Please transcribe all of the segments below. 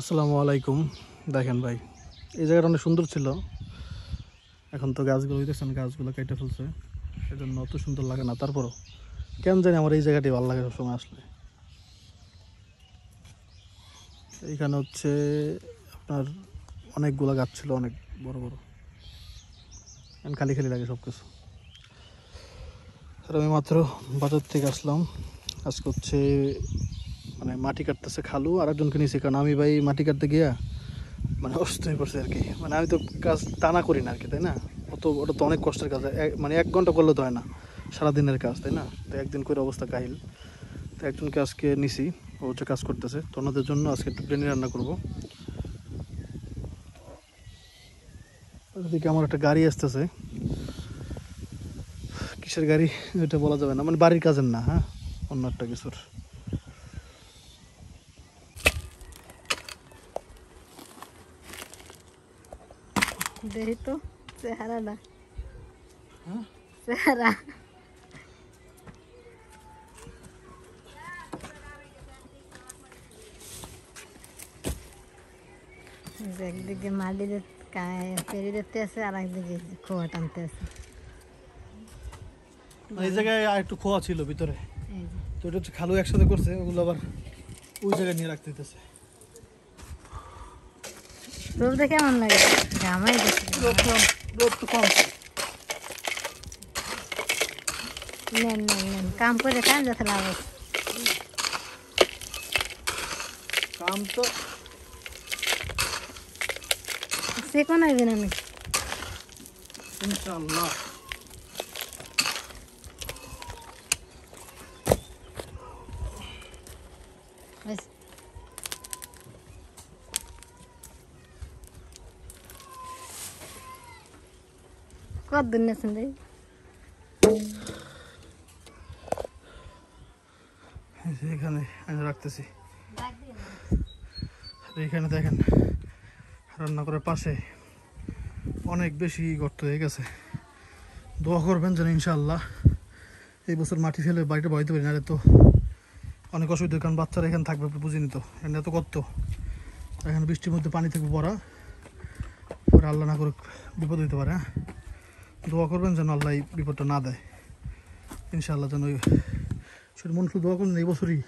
আসসালামু আলাইকুম। দেখেন ভাই, এই জায়গাটা অনেক সুন্দর ছিল। এখন তো গাছগুলো হইতেছেন, গাছগুলো কেটে ফেলছে, সেজন্য অত সুন্দর লাগে না। তারপরও কেন জানি আমার এই জায়গাটি ভালো লাগে সবসময় আসলে। এইখানে হচ্ছে আপনার অনেকগুলো গাছ ছিল, অনেক বড় বড়। এখন খালি খালি লাগে সব কিছু। আর আমি মাত্র বাজার থেকে আসলাম। আজকে হচ্ছে মানে মাটি কাটতেছে খালু, আর একজনকে নিয়েছি, কারণ আমি ভাই মাটি কাটতে গিয়া মানে অসুস্থ হয়ে পড়ছে আর কি। মানে আমি তো কাজ টানা করি না আর কি, তাই না? ওটা তো অনেক কষ্টের কাজ, মানে 1 ঘন্টা করলে তো হয় না, সারাদিনের কাজ, তাই না? তো একদিন করে অবস্থা কাহিল। তো একজনকে আজকে নিছি, ও হচ্ছে কাজ করতেছে। তো ওনাদের জন্য আজকে একটু বিরিয়ানি রান্না করবো। ওদিকে আমার একটা গাড়ি আসতেছে, কিসের গাড়ি এটা বলা যাবে না, মানে বাড়ির কাজের না, হ্যাঁ, অন্য একটা কিছুর। দেখি তো চেহারাটা, হ্যাঁ, চেহারা একদিকে মাটি পেরি দেখতে আছে, আর একদিকে খোয়া টানতে আছে। মানে এই জায়গায় আর একটু খোয়া ছিল ভিতরে, এই যে তো এটা হচ্ছে খালু একসাথে করছে, ওগুলো আবার ওই জায়গায় নিয়ে রাখতে হইতেছে। রোদে কেমন লাগে? ঘামাই গেছে। রোদ তো কম। নেন নেন নেন, কাম করে খান যাতে লাভ আছে। কাম তো সে কোন আইবেন আমি ইনশাআল্লাহ। কত দিন নেছেন রে? এখানে আমি রাখতেছি। এখানে দেখেন, রান্না করার পাশে অনেক বেশি গর্ত হয়ে গেছে। দোয়া করবেন যেন ইনশাআল্লাহ এই বছর মাটি ফেলে বাড়িটা বাড়িতে পারি, নাহলে তো অনেক অসুবিধা। কারণ বাচ্চারা এখানে থাকবে, বুঝিনি তো, এখানে এত গর্ত, এখানে বৃষ্টির মধ্যে পানি থাকবে পড়া, পরে আল্লাহ না করুক বিপদ হইতে পারে। হ্যাঁ, দোয়া করবেন যেন আল্লাহ এই বিপদটা না দেয় ইনশাআল্লাহ। যেন সেটা মন খুলে দোয়া করবেন এই বছরই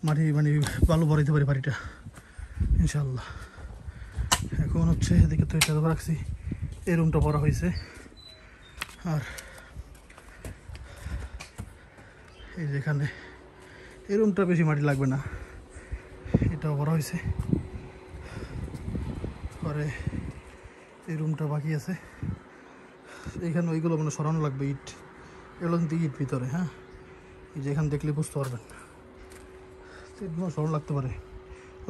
মাটি মানে ভালো ভরাইতে পারি বাড়িটা ইনশাআল্লাহ। এখন হচ্ছে এদিকে তো এটা রাখছি, এই রুমটা ভরা হয়েছে। আর এই যেখানে এই রুমটা বেশি মাটি লাগবে না, এটাও ভরা হয়েছে। পরে এই রুমটা বাকি আছে, এইখানে ওইগুলো মানে সরানো লাগবে, ইট এগুলো কিন্তু ইট ভিতরে। হ্যাঁ, এই যে এখানে দেখলে বুঝতে পারবেন, ইটগুলো সরানো লাগতে পারে,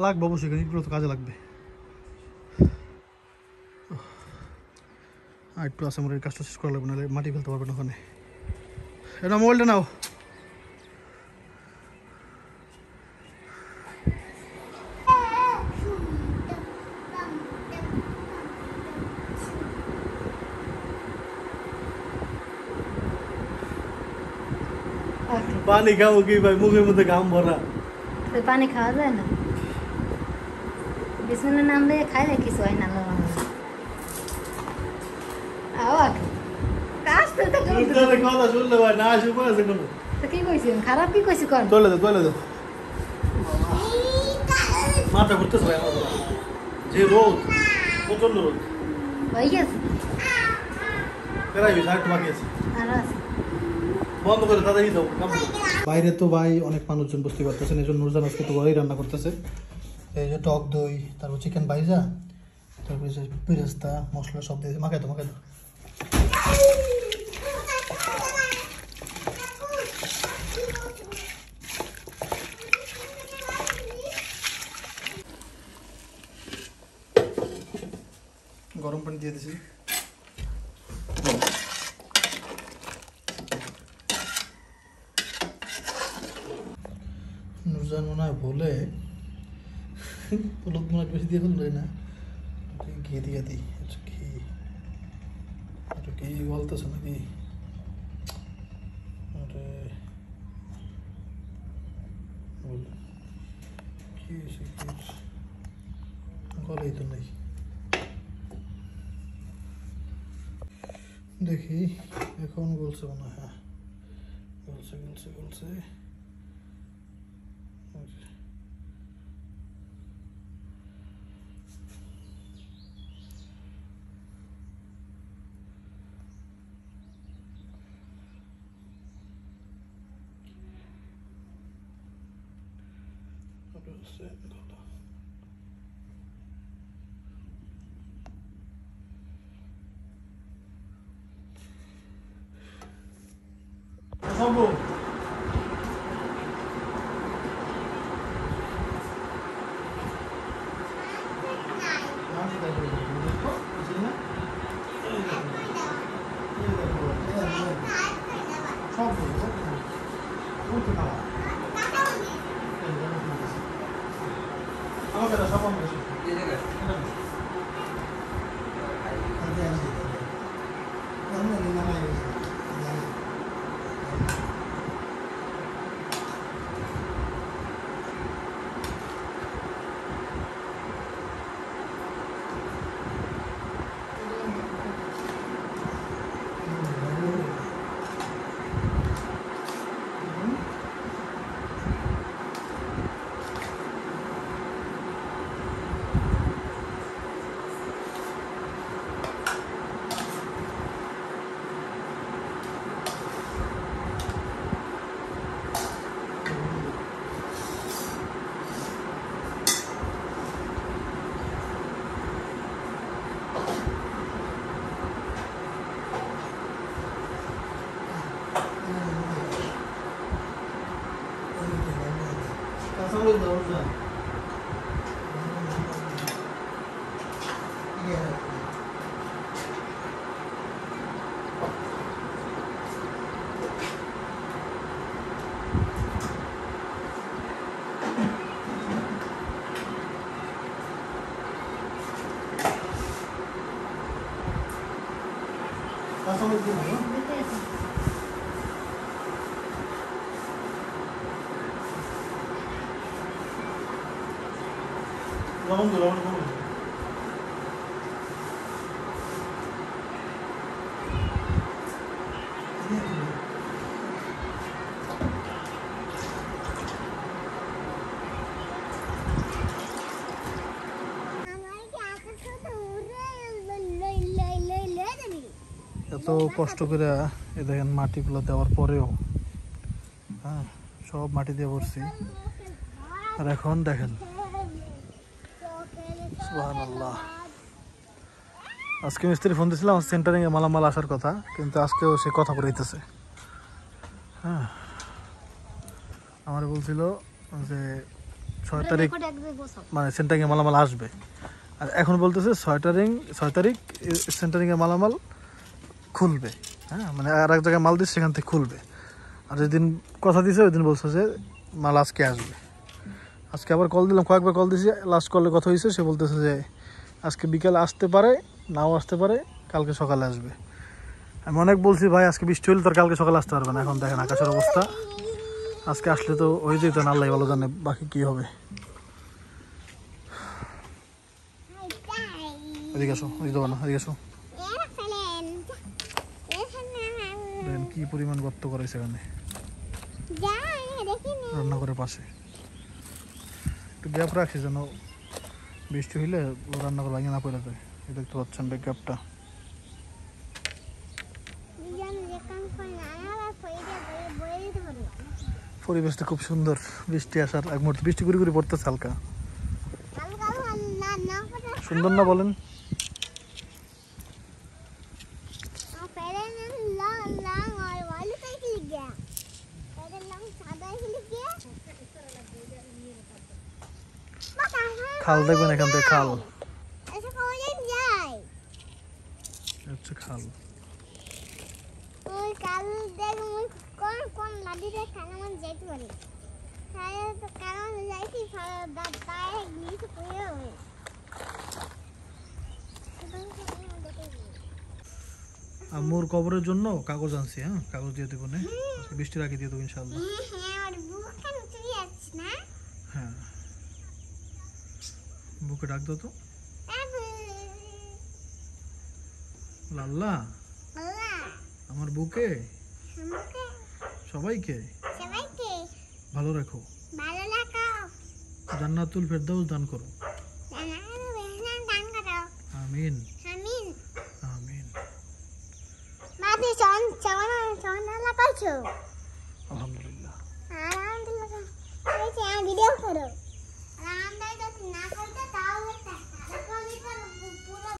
লাগবে অবশ্যই, এখানে ইটগুলো তো কাজে লাগবে। আর একটু আছে, আমার এই কাজটা শেষ করা লাগবে, নাহলে মাটি ফেলতে পারবেন ওখানে। এটা মোবাইলটা নাও। পানি খাবো কি ভাই, মুখের মধ্যে ঘাম ভরা। পানি খাওয়া যায় না? বিসমিল্লাহর নাম দিয়ে খাইলে কিছু হয় না। কথা শুনলে ভাই না আসে পড়েছে কোনো। কি কইছি খারাপ? কি কইছি কোন? তোলে দে মাথা ঘুরতেছে ভাই আমার, যে রোদ, প্রচন্ড রোদ। হয়ে গেছে বেড়াইবি, সাইড বাকি আছে, আর আছে বন্ধ করে তাড়াতাড়ি যাও। বাইরে তো ভাই অনেক মানুষজন বুঝতে পারতেছেন, এই জন্য নুরজান আজকে তো ঘরেই রান্না করতেছে। এই যে টক দই, তারপর চিকেন ভাইজা, তারপর যে পেরেস্তা মশলা সব দিয়ে মাখাই তো। গরম পানি দিয়ে দিছি। নুরজান মনে হয় বলে হলুদ মনে বেশি দিয়ে ফেললো না, ঘি দিয়ে দিই। ঘি বলতেছে নাকি? আরে কি এই তো নেই। দেখি এখন বলছে মনে হয়, হ্যাঁ বলছে বলছে বলছে। সম্ভব লবণ দে, লবণ কম। এত কষ্ট করে এ দেখেন মাটিগুলো দেওয়ার পরেও, হ্যাঁ সব মাটি দিয়ে ভরছি, আর এখন দেখেন সুবহানাল্লাহ। আজকে মিস্ত্রি ফোন দিয়েছিলাম সেন্টারিং এ মালামাল আসার কথা, কিন্তু আজকেও সে কথা বলাইতেছে। হ্যাঁ আমার বলছিল যে 6 তারিখ মানে সেন্টারিং এ মালামাল আসবে, আর এখন বলতেছে 6 তারিখ সেন্টারিং এ মালামাল খুলবে। হ্যাঁ মানে আর এক জায়গায় মাল দিচ্ছে সেখান থেকে খুলবে, আর যেদিন কথা দিছে ওই দিন বলছে যে মাল আজকে আসবে। আজকে আবার কল দিলাম, কয়েকবার কল দিয়েছি, লাস্ট কলে কথা হয়েছে, সে বলতেছে যে আজকে বিকালে আসতে পারে, নাও আসতে পারে, কালকে সকালে আসবে। আমি অনেক বলছি ভাই আজকে বৃষ্টি হলে তোর কালকে সকালে আসতে পারবে না, এখন দেখেন আকাশের অবস্থা, আজকে আসলে তো হয়ে যেত না, আল্লাহ ভালো জানে বাকি কি হবে। এদিকে আসো, ওই দেবো না, এদিকে আসো। দেখেন কি পরিমাণ গর্ত করেছে এখানে রান্নাঘরের পাশে, একটু গ্যাপ রাখছি যেন বৃষ্টি হইলে রান্নাঘর ভাঙে না পড়ে যায়। এই দেখতে পাচ্ছেন গ্যাপটা। পরিবেশটা খুব সুন্দর, বৃষ্টি আসার এক মুহূর্তে বৃষ্টি গুড়ি গুড়ি পড়তেছে হালকা, সুন্দর না বলেন? খাল দেখবেন এখান থেকে, খাল হচ্ছে খাল। আম্মুর কবরের জন্য কাগজ আনছি, হ্যাঁ কাগজ দিয়ে দেবো, বৃষ্টির আগে দিয়ে দেবো ইনশাল্লাহ। হ্যাঁ বুকে ডাক দাও তো। আল্লাহ আমার বুকে সবাইকে ভালো রাখো, জান্নাতুল ফেরদাউস দান করো। আমিন আমিন। আলহামদুলিল্লাহ। ভিডিও করো।